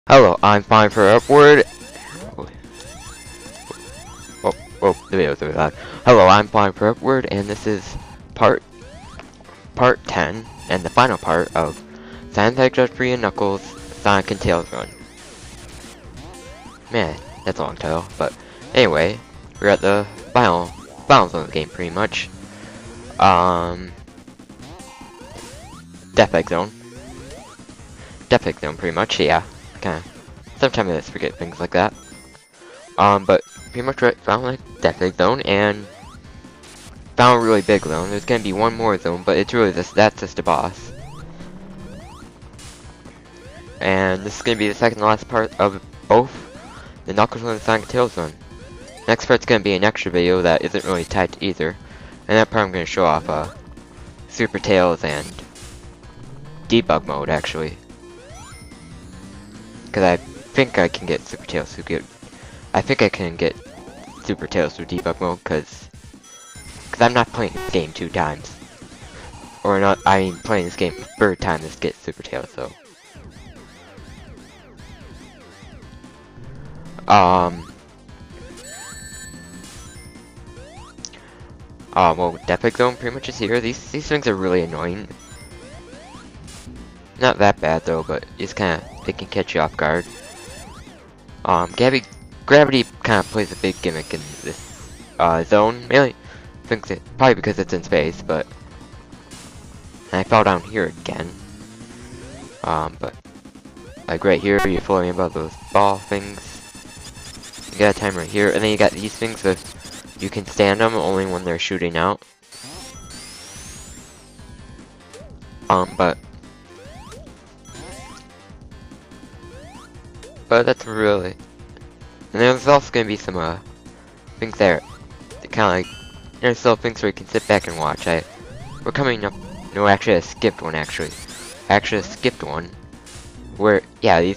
Hello, I'm fine for upward. Oh, the video's really loud. Hello, I'm fine for upward, and this is part 10 and the final part of Sonic Hedgehog 3 and Knuckles Sonic and Tails Run. Man, that's a long title, but anyway, we're at the final zone of the game pretty much. Death Egg Zone pretty much, yeah. Kinda. Sometimes I just forget things like that. But pretty much found like Death Egg Zone and found a really big zone. There's gonna be one more zone, but it's really that's just a boss. And this is gonna be the second to last part of both the Knuckles and the Sonic and Tails Run. Next part's gonna be an extra video that isn't really tied to either. And that part I'm gonna show off Super Tails and debug mode actually. Because I think I can get Super Tails through debug mode because I'm not playing this game 2 times. Or not, I mean playing this game the third time to get Super Tails, so. Well, Death Egg Zone pretty much is here. These things are really annoying. Not that bad though, but it's they can catch you off guard. Gravity kind of plays a big gimmick in this zone. Mainly, probably because it's in space, but and I fell down here again. But like right here, you're floating above those ball things. You got a timer right here, and then you got these things that you can stand them only when they're shooting out. But that's really. And there's also gonna be some things there. Kind of like there's still things where you can sit back and watch. We're coming up. No, actually, I skipped one. Actually, I skipped one. Where the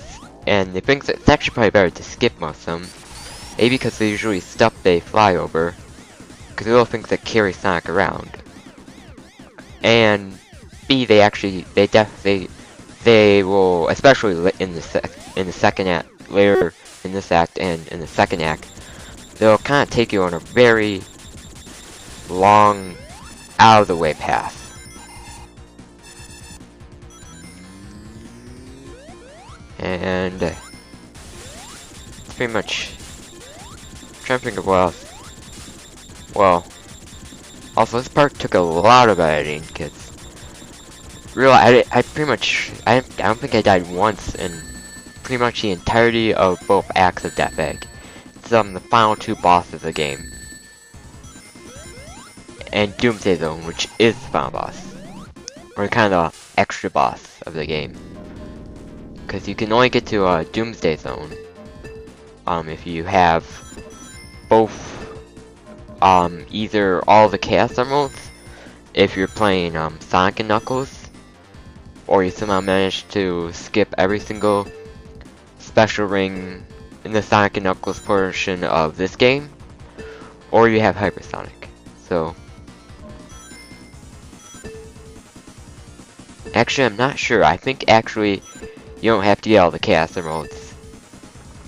things that it's actually probably better to skip most of them. A, because they're usually stuff they fly over, because they're little things that carry Sonic around. And B, they will, especially in the second act, later in this act and in the second act, they'll kind of take you on a very long, out of the way path. And it's pretty much. I'm trying to think of what else. Well, also this part took a lot of editing, kids. I don't think I died once in pretty much the entirety of both acts of Death Egg. It's the final 2 bosses of the game. And Doomsday Zone, which is the final boss. Or kind of the extra boss of the game. Because you can only get to Doomsday Zone if you have both either all the Chaos Emeralds, if you're playing Sonic and Knuckles, or you somehow manage to skip every single special ring in the Sonic and Knuckles portion of this game, or you have Hypersonic. So, actually, I'm not sure. I think actually you don't have to get all the Chaos Emeralds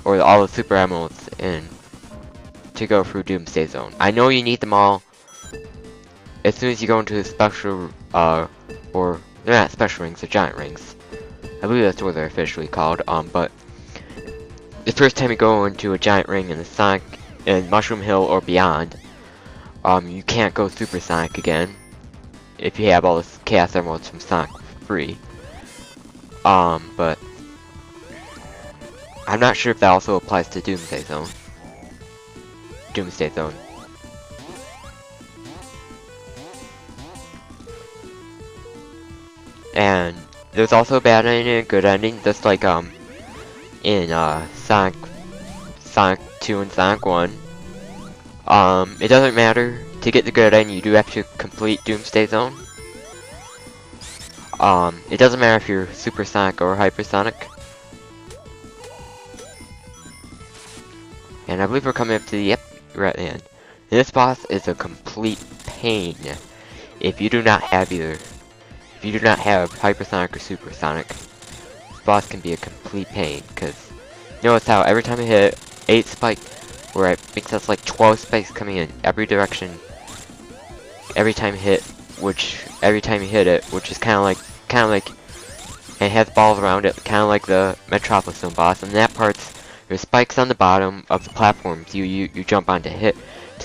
or all the Super Emeralds in to go through Doomsday Zone. I know you need them all as soon as you go into the special, or they're not special rings, they're giant rings. I believe that's what they're officially called. But the first time you go into a giant ring in the Sonic in Mushroom Hill or beyond, you can't go Super Sonic again if you have all the Chaos Emeralds from Sonic 3. But I'm not sure if that also applies to Doomsday Zone. And there's also a bad ending and a good ending, just like in Sonic 2 and Sonic 1. It doesn't matter to get the good ending, you do have to complete Doomsday Zone. It doesn't matter if you're Super Sonic or Hypersonic. And I believe we're coming up to the we're at the end. This boss is a complete pain if you do not have either. If you do not have Hypersonic or Supersonic. boss can be a complete pain, because notice how every time I hit 8 spike, where I think that's like 12 spikes coming in every direction, every time you hit it, which is kind of like, and it has balls around it, kind of like the Metropolis Zone boss, and that part's, there's spikes on the bottom of the platforms you jump on to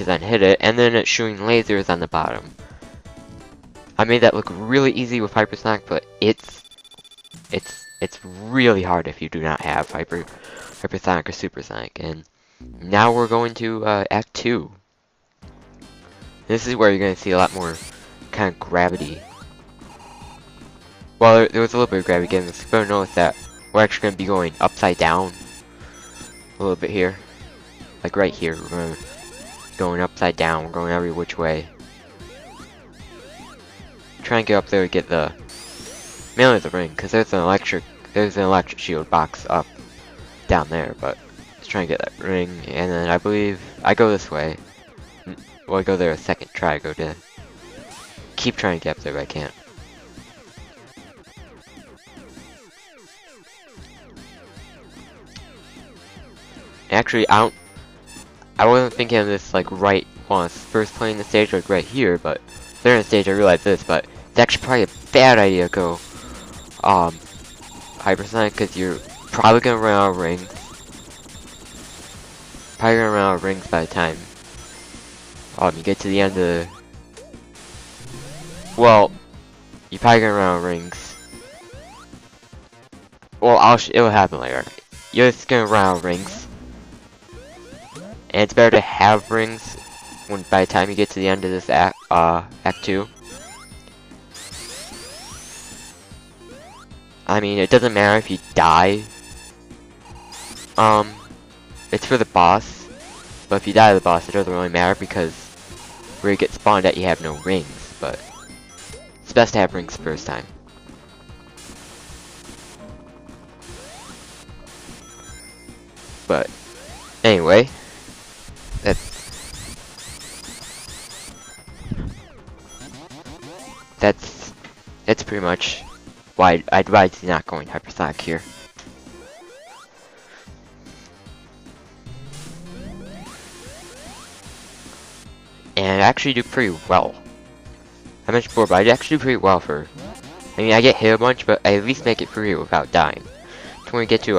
then hit it, and then it's shooting lasers on the bottom. I made that look really easy with Hypersonic, but it's really hard if you do not have Hypersonic or Supersonic. And now we're going to Act 2. This is where you're going to see a lot more kind of gravity. Well, there was a little bit of gravity again, but notice that we're actually going to be going upside down a little bit here. Like right here, we're going upside down, we're going every which way. Try and get up there to get the mainly the ring, because there's an electric shield box up down there, but let's try and get that ring, and then I believe I go this way. Well, I go there a second try, keep trying to get up there, but I can't. Actually, I wasn't thinking of this like right when I was first playing the stage, like right here, but there in the stage I realized this, but it's actually probably a bad idea to go Hypersonic, because you're probably gonna run out of rings. Probably gonna run out of rings by the time you get to the end of the, well, you're probably gonna run out of rings. Well, it'll happen later. You're just gonna run out of rings. And it's better to have rings by the time you get to the end of this Act 2. I mean, it doesn't matter if you die. It's for the boss. But if you die to the boss, it doesn't really matter, because where you get spawned at, you have no rings. But it's best to have rings the first time. But anyway, that's pretty much why I advise you not going Hypersonic here. And I actually do pretty well. I mentioned before, but I actually do pretty well for, I mean, I get hit a bunch, but I at least make it through without dying. So when we get to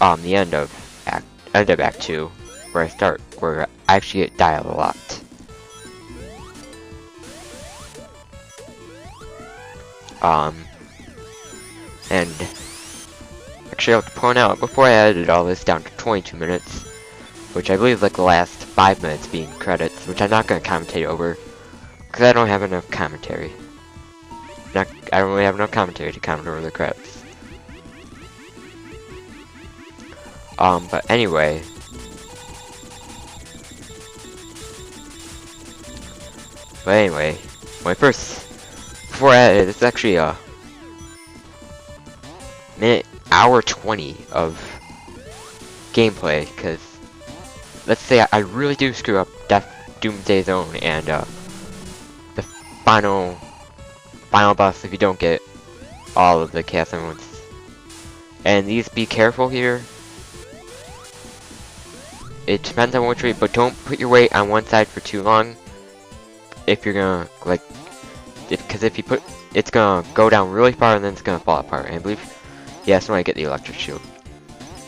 the end of Act 2, where I actually die a lot. And actually I have to point out, before I edited all this down to 22 minutes, which I believe is like the last 5 minutes being credits, which I'm not going to commentate over, because I don't have enough commentary. I don't really have enough commentary to comment over the credits. But anyway, before I edit, it's actually a hour 20 of gameplay, because let's say I really do screw up Doomsday Zone and the final boss if you don't get all of the chaos emeralds. And these, be careful here. It depends on which way, but don't put your weight on one side for too long. If you're gonna because if you put, it's gonna go down really far and then it's gonna fall apart. And I believe, yeah, that's when I get the electric shield.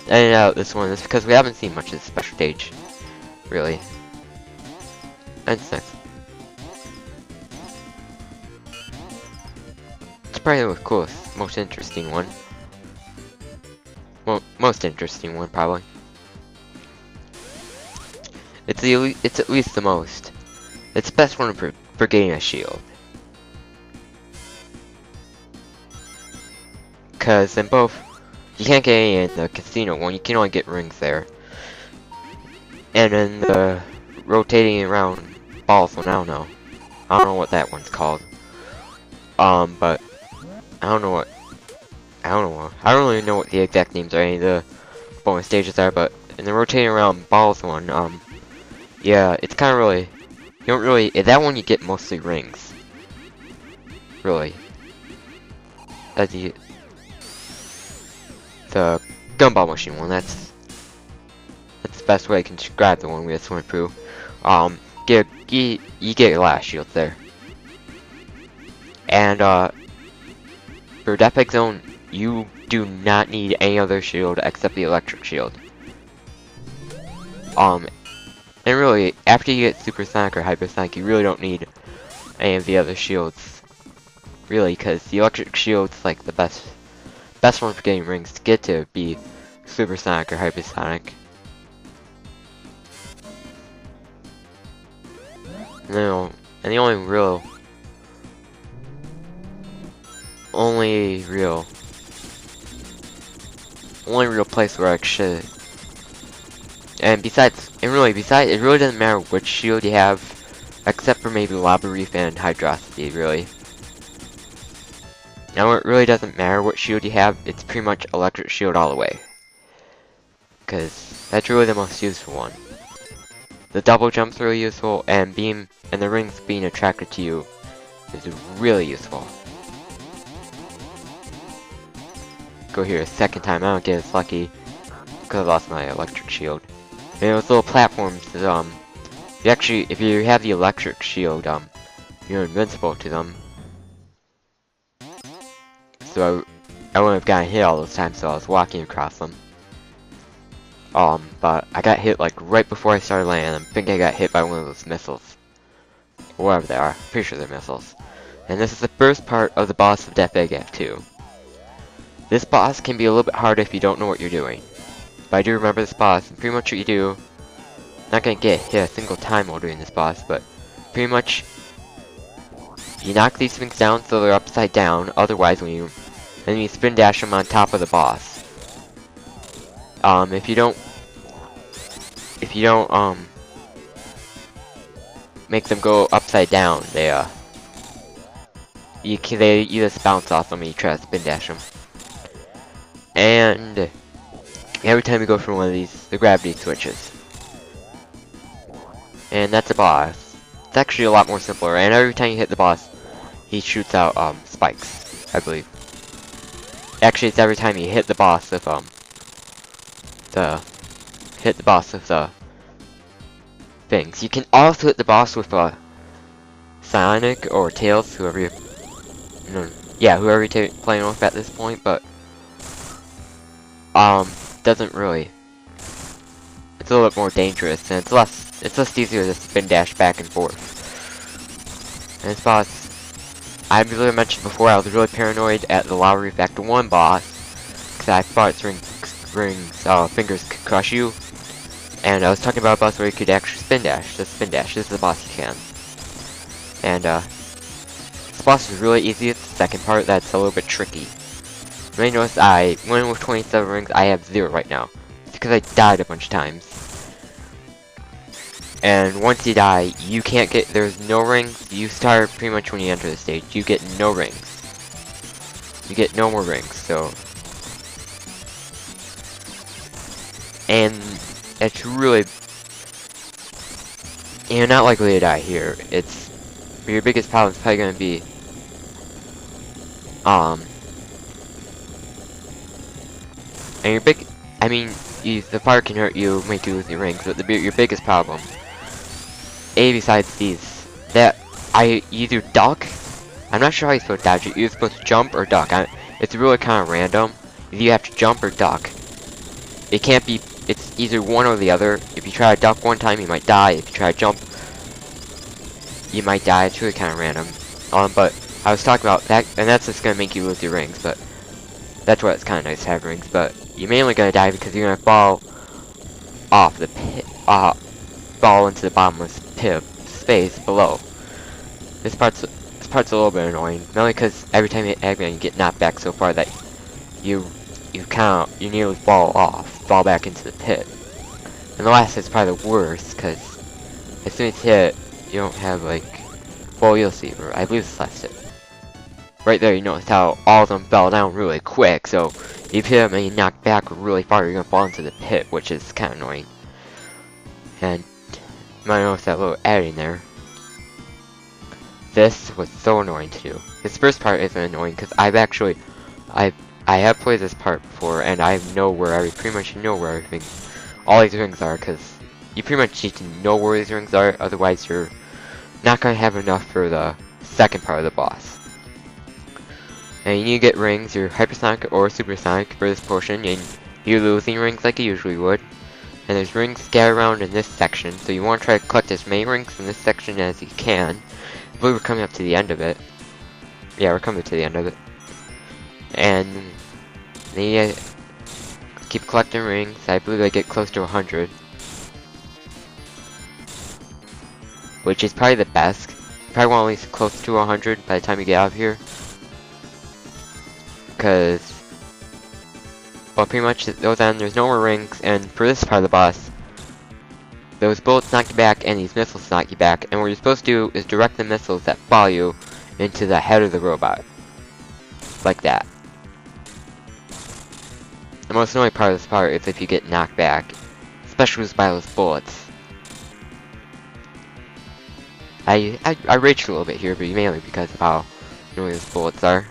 And out this one is because we haven't seen much of this special stage, really. And it's nice. It's probably the coolest, most interesting one. Well, most interesting one, probably. It's at least the most. It's the best one for getting a shield. Cause in both, you can't get any in the casino one. You can only get rings there. And then the rotating around balls one, I don't know what that one's called. But I don't really know what the exact names of any of the bonus stages are. But in the rotating around balls one, yeah, it's kind of really, you don't really, that one you get mostly rings. Really. the gumball machine one. That's the best way I can describe the one we just went through. You get your last shield there. And for Hedgehog Zone, you do not need any other shield except the electric shield. And really, after you get supersonic or hypersonic, you really don't need any of the other shields. Really, because the electric shield's like the best one for getting rings to get to be supersonic or hypersonic. No, and the only real place where I should, and it really doesn't matter which shield you have, except for maybe Lava Reef and Hydrosity, really. Now it really doesn't matter what shield you have, it's pretty much electric shield all the way. Because that's really the most useful one. The double jump's really useful, and the rings being attracted to you is really useful. Go here a second time, I don't get as lucky because I lost my electric shield. And those little platforms, if you have the electric shield, you're invincible to them. So I wouldn't have gotten hit all those times, so I was walking across them. But I got hit like right before I started landing. I think I got hit by one of those missiles. Or whatever they are. Pretty sure they're missiles. And this is the first part of the boss of Hedgehog Act 2. This boss can be a little bit harder if you don't know what you're doing. But I do remember this boss, and pretty much what you do, not gonna get hit a single time while doing this boss, but pretty much you knock these things down so they're upside down, otherwise then you spin dash them on top of the boss. If you don't make them go upside down, you just bounce off them and you try to spin dash them. And every time you go for one of these, the gravity switches. And that's a boss. It's actually a lot more simpler, and every time you hit the boss, he shoots out spikes, I believe. Actually, it's every time you hit the boss with the things. You can also hit the boss with Sonic or Tails, whoever you're playing with at this point, but doesn't really. It's a little bit more dangerous, and it's less easier to spin dash back and forth. And this boss, I really mentioned before, I was really paranoid at the Lava Reef Act 1 boss, because I thought its fingers could crush you. And I was talking about a boss where you could actually spin dash. This is the boss you can. And this boss is really easy. It's the second part that's a little bit tricky. You may notice I went with 27 rings. I have 0 right now. It's because I died a bunch of times. And once you die, you can't get, there's no rings. You start pretty much when you enter the stage. You get no rings. You get no more rings, so. And it's really, you're not likely to die here. Your biggest problem is probably going to be, and the fire can hurt you, make you lose your rings, but your biggest problem, besides these, that you either duck, I'm not sure how you're supposed to dodge it, you're supposed to jump or duck, it's really kind of random, either you have to jump or duck. It can't be, it's either one or the other. If you try to duck one time, you might die, if you try to jump, you might die. It's really kind of random. But I was talking about that, and that's just going to make you lose your rings, but that's why it's kind of nice to have rings, but you're mainly going to die because you're going to fall off the pit, fall into the bottomless pit of space below. This part's a little bit annoying, mainly because every time you hit Eggman, you get knocked back so far that you nearly fall back into the pit. And the last is probably the worst, because as soon as you hit, you don't have well, you'll see, I believe it's the last hit. Right there, you notice how all of them fell down really quick, so if you hit them and you knock back really far, you're gonna fall into the pit, which is kind of annoying. And you might notice that little adding there. This was so annoying to do. This first part isn't annoying, because I've actually I have played this part before, and I pretty much know where everything, all these rings are, because you pretty much need to know where these rings are, otherwise you're not going to have enough for the second part of the boss. And you need to get rings, your hypersonic or supersonic for this portion, and you're losing rings like you usually would. And there's rings scattered around in this section, so you want to try to collect as many rings in this section as you can. I believe we're coming up to the end of it. Yeah, we're coming to the end of it. And then you keep collecting rings. I believe I get close to 100. Which is probably the best. You probably want at least close to 100 by the time you get out of here. Because, well, pretty much those end, there's no more rings, and for this part of the boss, those bullets knock you back, and these missiles knock you back, and what you're supposed to do is direct the missiles that follow you into the head of the robot. Like that. The most annoying part of this part is if you get knocked back, especially by those bullets. I raged a little bit here, but mainly because of how annoying those bullets are.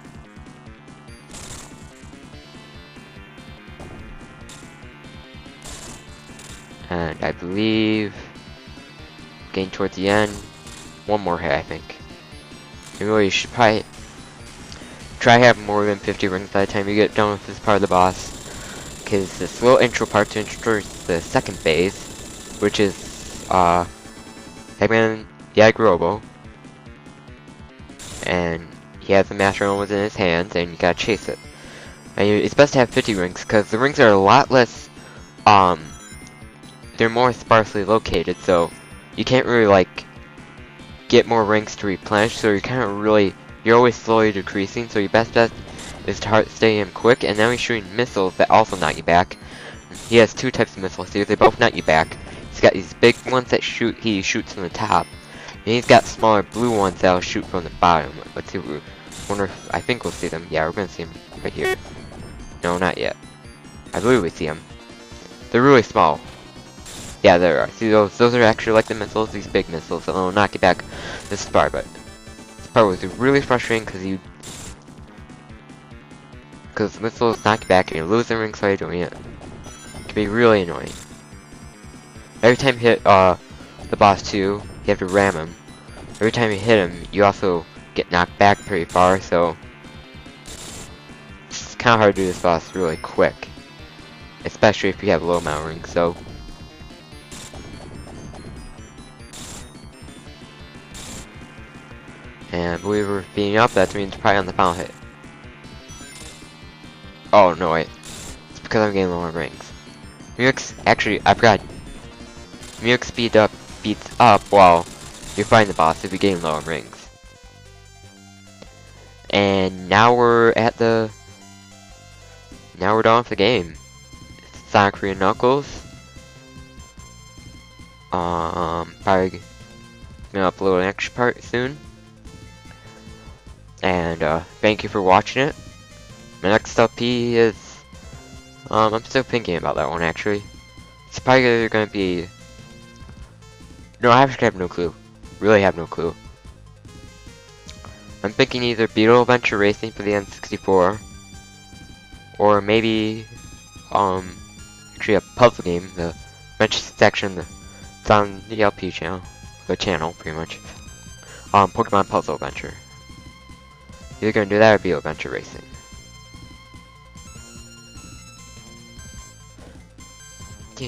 And I believe, getting towards the end, one more hit I think. You really should probably try to have more than 50 rings by the time you get done with this part of the boss. Because this little intro part to introduce the second phase, which is, Eggman Yagrobo. And he has the Master Element in his hands, and you gotta chase it. And it's best to have 50 rings, because the rings are a lot less, they're more sparsely located, so you can't really, like, get more rings to replenish, so you're always slowly decreasing, so your best bet is to stay him quick, and now he's shooting missiles that also knock you back. He has two types of missiles here, they both knock you back. He's got these big ones that he shoots from the top, and he's got smaller blue ones that'll shoot from the bottom. Let's see I think we'll see them. Yeah, we're gonna see them right here. No, not yet. I believe we see them. They're really small. Yeah, there are. See, those are actually like the missiles, these big missiles, that will knock you back this far, but this part was really frustrating because missiles knock you back and you lose the rings while you're doing it. It can be really annoying. Every time you hit the boss too, you have to ram him. Every time you hit him, you also get knocked back pretty far, so it's kind of hard to do this boss really quick. Especially if you have low amount of rings, so and I believe we're beating up, that means probably on the final hit. Oh, no, wait. It's because I'm getting lower rings. Actually, I forgot. Music speed up beats up while you find the boss if you're getting lower rings. And now we're done with the game. Sonic 3 and Knuckles. Probably gonna upload an extra part soon. And thank you for watching it. My next LP is I'm still thinking about that one actually. It's probably either gonna be I actually have no clue. Really have no clue. I'm thinking either Beetle Adventure Racing for the N64 or maybe actually a puzzle game, the adventure section that's on the LP channel. The channel pretty much. Pokemon Puzzle Adventure. Either gonna do that or Beetle Adventure Racing. I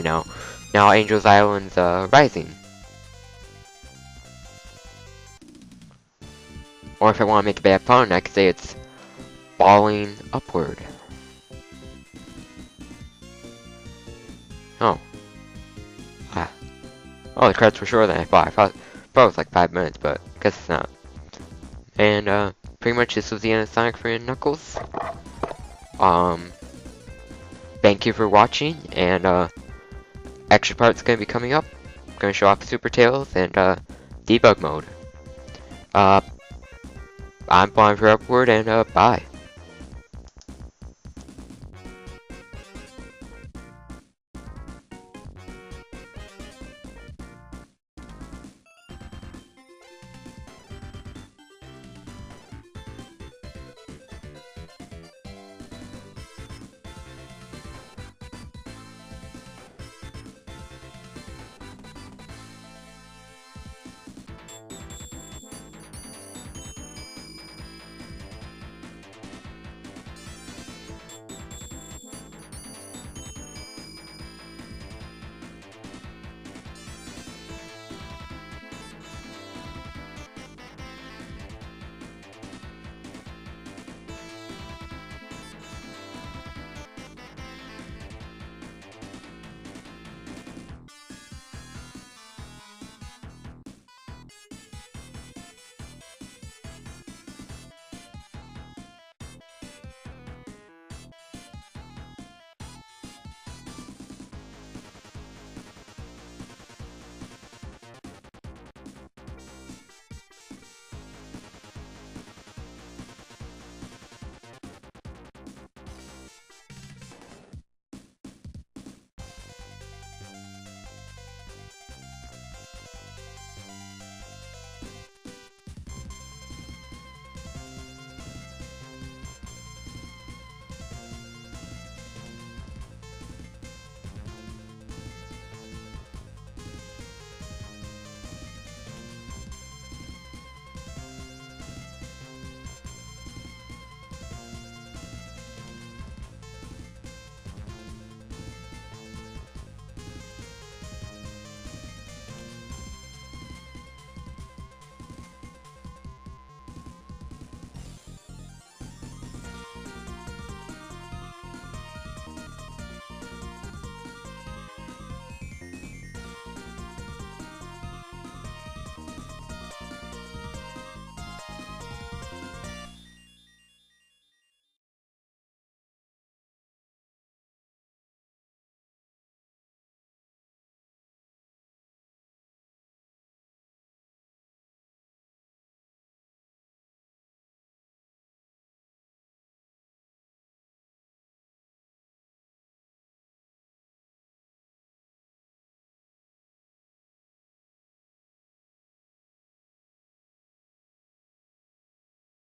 know. Now Angel's Island's rising. Or if I want to make a bad pun, I could say it's falling upward. Oh. Oh, the credits were shorter than I thought. I thought it was like 5 minutes, but I guess it's not. And pretty much this was the end of Sonic 3 and Knuckles. Thank you for watching, and extra parts gonna be coming up. I'm gonna show off Super Tails and debug mode. I'm Blind for Upward, and bye.